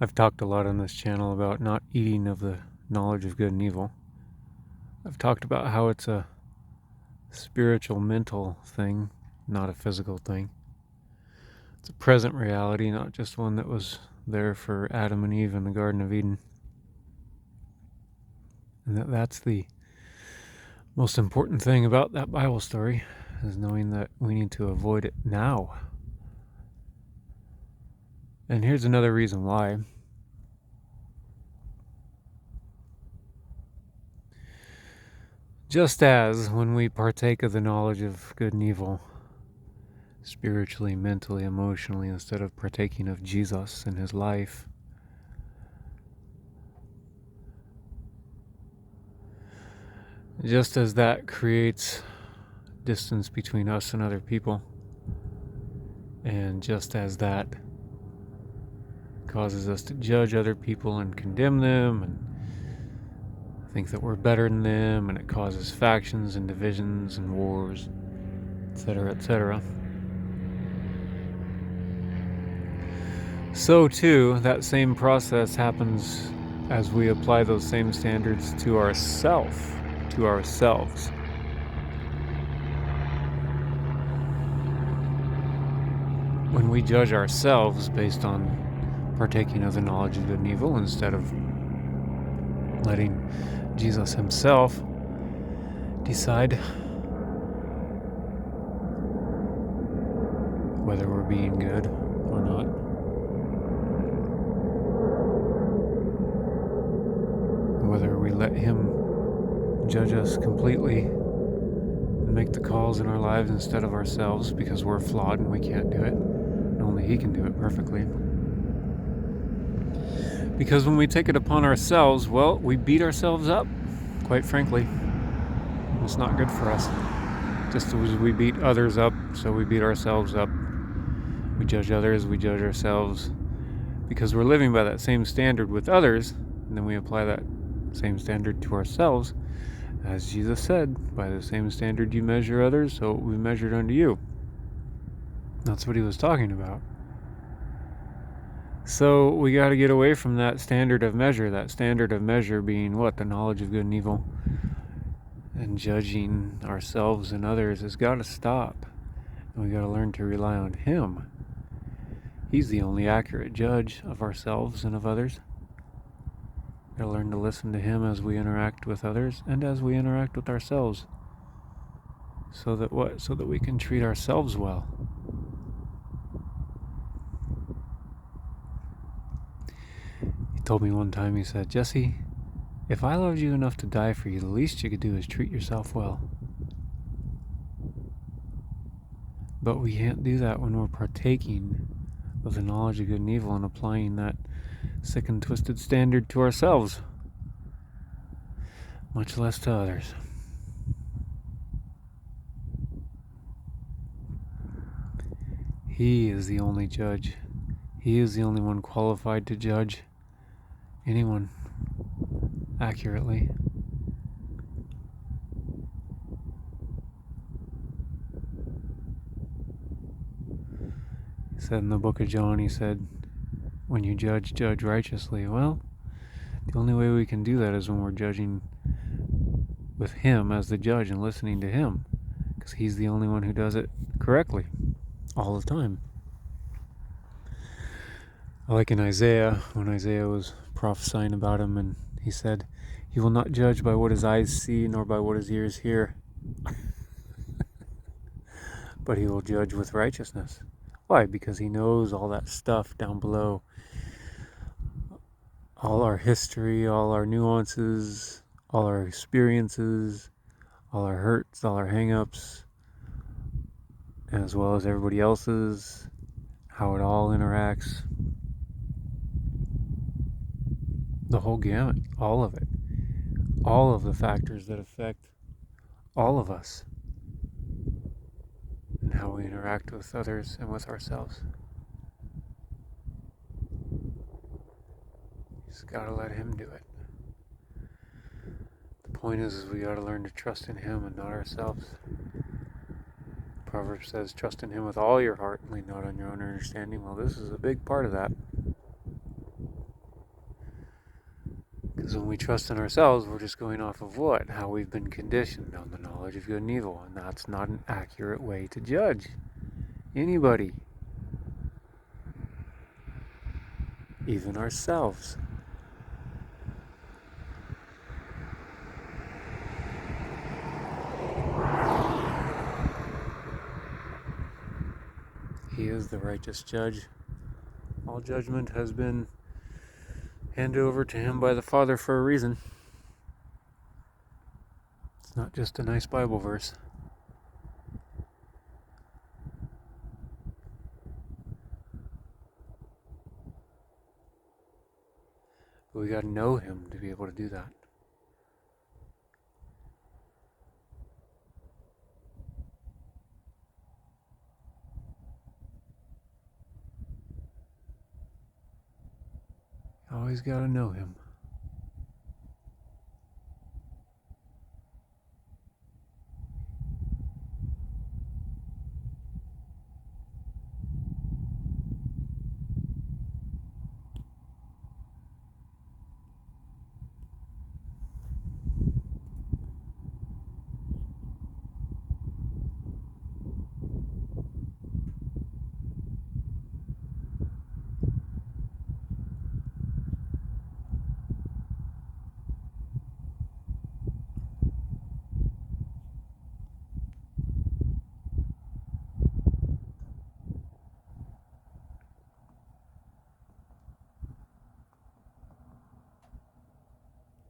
I've talked a lot on this channel about not eating of the knowledge of good and evil. I've talked about how it's a spiritual, mental thing, not a physical thing. It's a present reality, not just one that was there for Adam and Eve in the Garden of Eden. And that's the most important thing about that Bible story, is knowing that we need to avoid it now. And here's another reason why. Just as when we partake of the knowledge of good and evil, spiritually, mentally, emotionally, instead of partaking of Jesus and his life, just as that creates distance between us and other people, and just as that causes us to judge other people and condemn them and think that we're better than them, and it causes factions and divisions and wars, etc., etc. So too, that same process happens as we apply those same standards to ourselves. When we judge ourselves based on partaking of the knowledge of good and evil, instead of letting Jesus himself decide whether we're being good or not, whether we let him judge us completely and make the calls in our lives instead of ourselves, because we're flawed and we can't do it, and only he can do it perfectly. Because when we take it upon ourselves, well, we beat ourselves up, quite frankly. It's not good for us. Just as we beat others up, so we beat ourselves up. We judge others, we judge ourselves, because we're living by that same standard with others, and then we apply that same standard to ourselves. As Jesus said, by the same standard you measure others, so it will be measured unto you. That's what he was talking about. So we got to get away from that standard of measure being what? The knowledge of good and evil. And judging ourselves and others has got to stop. And we got to learn to rely on him. He's the only accurate judge of ourselves and of others. We got to learn to listen to him as we interact with others and as we interact with ourselves. So that what? So that we can treat ourselves well. He told me one time, he said, "Jesse, if I loved you enough to die for you, the least you could do is treat yourself well." But we can't do that when we're partaking of the knowledge of good and evil and applying that sick and twisted standard to ourselves, much less to others. He is the only judge. He is the only one qualified to judge anyone accurately. He said in the book of John, he said, when you judge, judge righteously. Well, the only way we can do that is when we're judging with him as the judge and listening to him, because he's the only one who does it correctly all the time. Like in Isaiah, when Isaiah was prophesying about him, and he said, "He will not judge by what his eyes see, nor by what his ears hear, but he will judge with righteousness." Why? Because he knows all that stuff down below, all our history, all our nuances, all our experiences, all our hurts, all our hang-ups, as well as everybody else's, how it all interacts. The whole gamut, all of it. All of the factors that affect all of us and how we interact with others and with ourselves. You just gotta let him do it. The point is we gotta learn to trust in him and not ourselves. Proverbs says, trust in him with all your heart and lean not on your own understanding. Well, this is a big part of that. Because when we trust in ourselves, we're just going off of what? How we've been conditioned on the knowledge of good and evil. And that's not an accurate way to judge anybody, even ourselves. He is the righteous judge. All judgment has been handed over to him by the Father for a reason. It's not just a nice Bible verse. But we got to know him to be able to do that. Always got to know him.